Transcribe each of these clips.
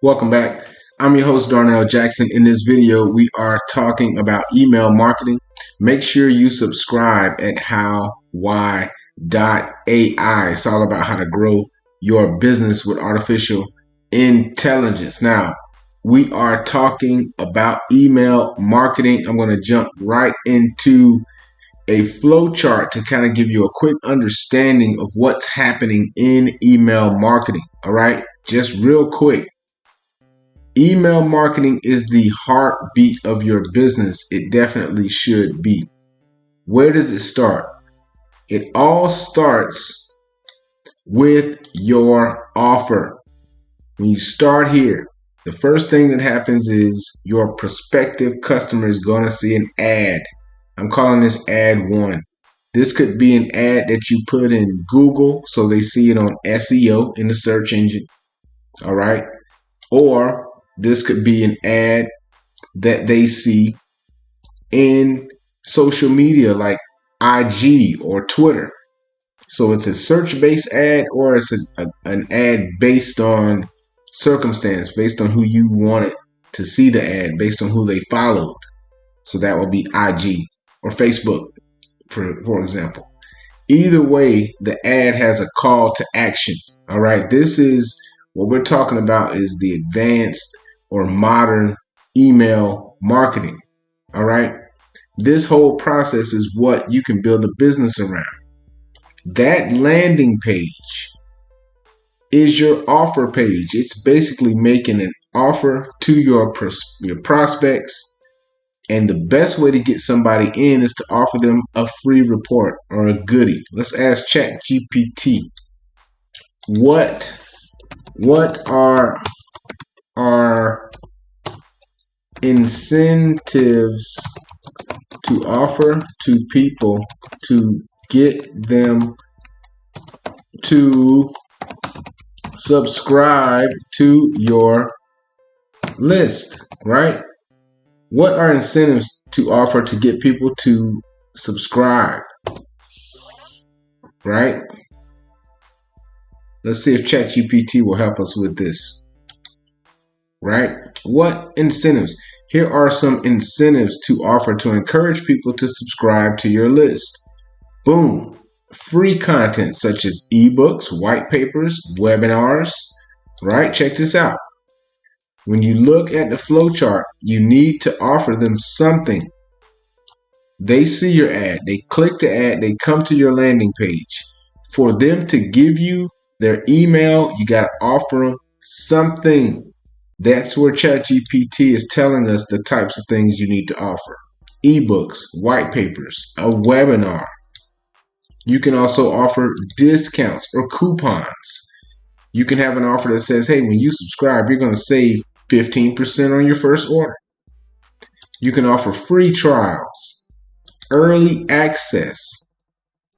Welcome back. I'm your host, Darnell Jackson. In this video, we are talking about email marketing. Make sure you subscribe at howwhy.ai. It's all about how to grow your business with artificial intelligence. Now, we are talking about email marketing. I'm going to jump right into a flow chart to kind of give you a quick understanding of what's happening in email marketing. All right, just real quick. Email marketing is the heartbeat of your business. It definitely should be. Where does it start? It all starts with your offer. When you start here, the first thing that happens is your prospective customer is going to see an ad. I'm calling this ad one. This could be an ad that you put in Google so they see it on SEO in the search engine. All right. Or this could be an ad that they see in social media like IG or Twitter. So it's a search-based ad or it's an ad based on circumstance, based on who you wanted to see the ad, based on who they followed. So that will be IG or Facebook, for example. Either way, the ad has a call to action. All right. This is what we're talking about is the advanced or modern email marketing. All right. This whole process is what you can build a business around. That landing page is your offer page. It's basically making an offer to your prospects. And the best way to get somebody in is to offer them a free report or a goodie. Let's ask ChatGPT. What are our incentives to offer to people to get them to subscribe to your list, right? What are incentives to offer to get people to subscribe, right? Let's see if ChatGPT will help us with this, right? What incentives? Here are some incentives to offer to encourage people to subscribe to your list. Boom. Free content such as ebooks, white papers, webinars, right? Check this out. When you look at the flow chart, you need to offer them something. They see your ad, they click the ad, they come to your landing page. For them to give you their email, you got to offer them something. That's where ChatGPT is telling us the types of things you need to offer. Ebooks, white papers, a webinar. You can also offer discounts or coupons. You can have an offer that says, hey, when you subscribe, you're going to save 15% on your first order. You can offer free trials, early access.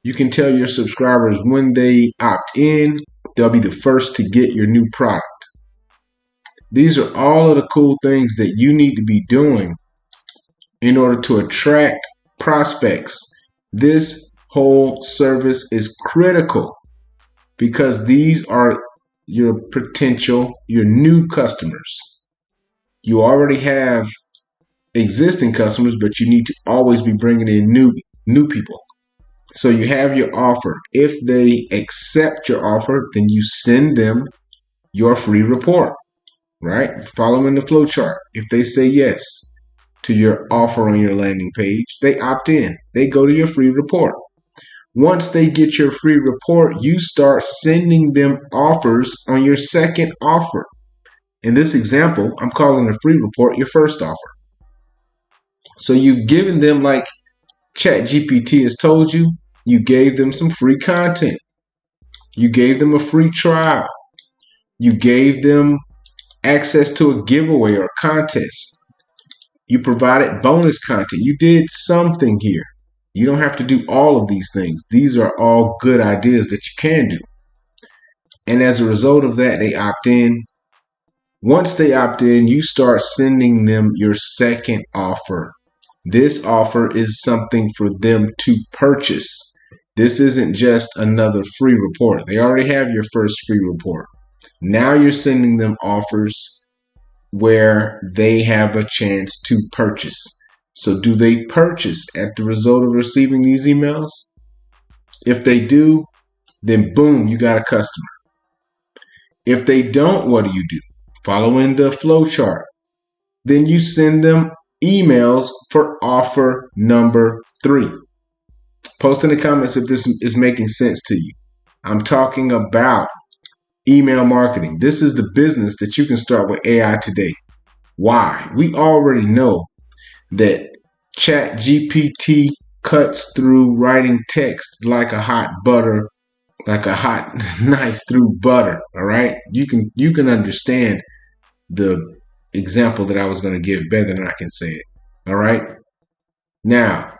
You can tell your subscribers when they opt in, they'll be the first to get your new product. These are all of the cool things that you need to be doing in order to attract prospects. This whole service is critical because these are your new customers. You already have existing customers, but you need to always be bringing in new people. So you have your offer. If they accept your offer, then you send them your free report, right? Following the flow chart. If they say yes to your offer on your landing page, they opt in. They go to your free report. Once they get your free report, you start sending them offers on your second offer. In this example, I'm calling the free report your first offer. So you've given them, like ChatGPT has told you, you gave them some free content. You gave them a free trial. You gave them access to a giveaway or contest. You provided bonus content. You did something here. You don't have to do all of these things. These are all good ideas that you can do. And as a result of that, they opt in. Once they opt in, you start sending them your second offer. This offer is something for them to purchase. This isn't just another free report. They already have your first free report. Now you're sending them offers where they have a chance to purchase. So do they purchase at the result of receiving these emails? If they do, then boom, you got a customer. If they don't, what do? Following the flow chart, then you send them emails for offer number 3. Post in the comments if this is making sense to you. I'm talking about email marketing. This is the business that you can start with AI today. Why? We already know that ChatGPT cuts through writing text like a hot knife through butter. All right, you can understand the example that I was going to give better than I can say it. All right, now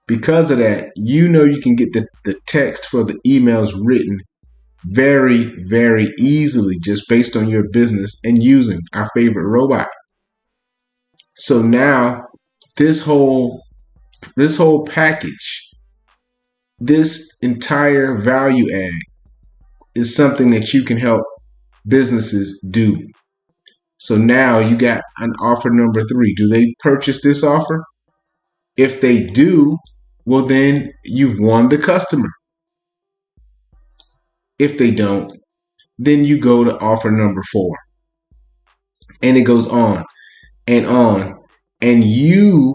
because of that, you can get the text for the emails written very, very easily just based on your business and using our favorite robot. So now this whole package, this entire value add is something that you can help businesses do. So now you got an offer number 3. Do they purchase this offer? If they do, well, then you've won the customer. If they don't, then you go to offer number 4. And it goes on and on. And you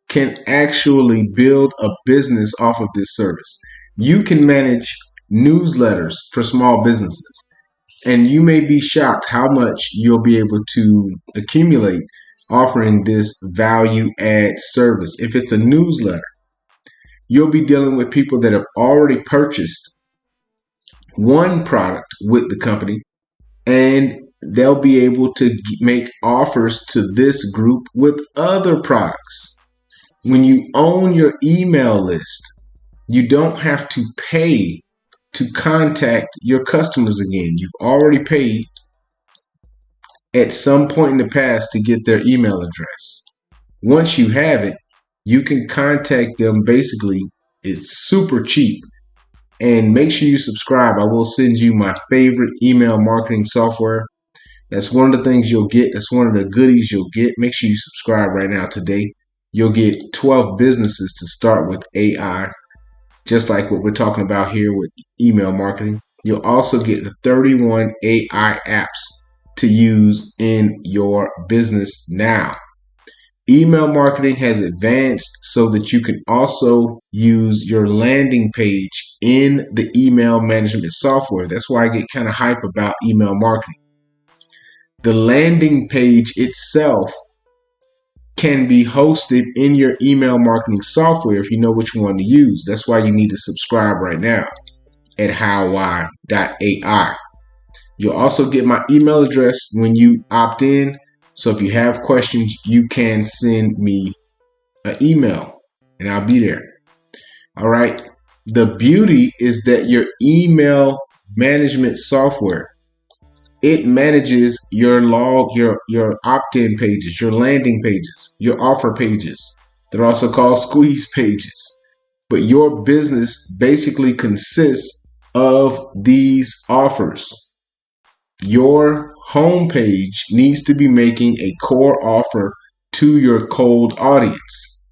can actually build a business off of this service. You can manage newsletters for small businesses. And you may be shocked how much you'll be able to accumulate offering this value add service. If it's a newsletter, you'll be dealing with people that have already purchased one product with the company, and they'll be able to make offers to this group with other products. When you own your email list, you don't have to pay to contact your customers again. You've already paid at some point in the past to get their email address. Once you have it, you can contact them. Basically, it's super cheap. And make sure you subscribe. I will send you my favorite email marketing software. That's one of the things you'll get. That's one of the goodies you'll get. Make sure you subscribe right now today. You'll get 12 businesses to start with AI, just like what we're talking about here with email marketing. You'll also get the 31 AI apps to use in your business now. Email marketing has advanced so that you can also use your landing page in the email management software. That's why I get kind of hype about email marketing. The landing page itself can be hosted in your email marketing software if you know which one to use. That's why you need to subscribe right now at howwhy.ai. You'll also get my email address when you opt in. So if you have questions, you can send me an email and I'll be there. All right. The beauty is that your email management software, it manages your your opt-in pages, your landing pages, your offer pages. They're also called squeeze pages. But your business basically consists of these offers. Your homepage needs to be making a core offer to your cold audience.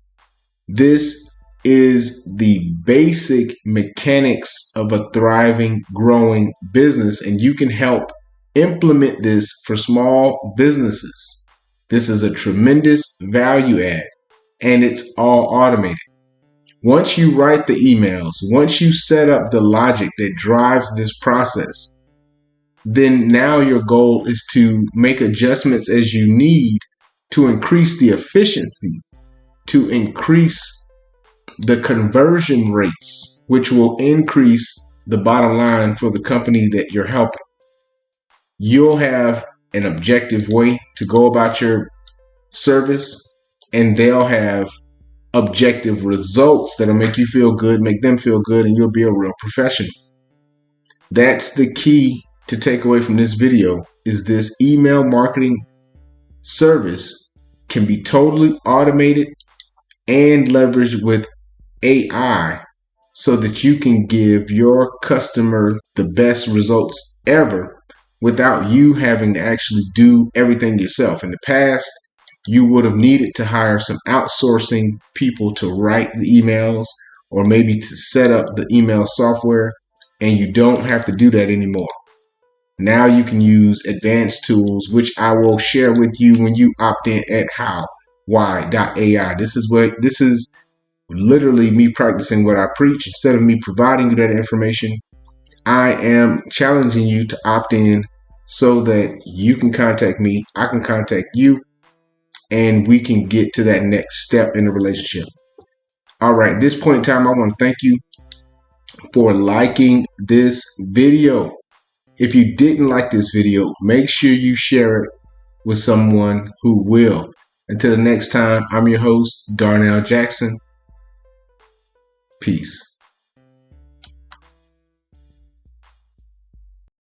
This is the basic mechanics of a thriving, growing business, and you can help implement this for small businesses. This is a tremendous value add, and it's all automated. Once you write the emails, once you set up the logic that drives this process, then now your goal is to make adjustments as you need to increase the efficiency, to increase the conversion rates, which will increase the bottom line for the company that you're helping. You'll have an objective way to go about your service, and they'll have objective results that'll make you feel good, make them feel good, and you'll be a real professional. That's the key to take away from this video, is this email marketing service can be totally automated and leveraged with AI so that you can give your customer the best results ever without you having to actually do everything yourself. In the past, you would have needed to hire some outsourcing people to write the emails or maybe to set up the email software, and you don't have to do that anymore. Now you can use advanced tools, which I will share with you when you opt in at howwhy.ai. This is literally me practicing what I preach. Instead of me providing you that information, I am challenging you to opt in so that you can contact me, I can contact you, and we can get to that next step in the relationship. All right, at this point in time, I want to thank you for liking this video. If you didn't like this video, make sure you share it with someone who will. Until the next time, I'm your host, Darnell Jackson. Peace.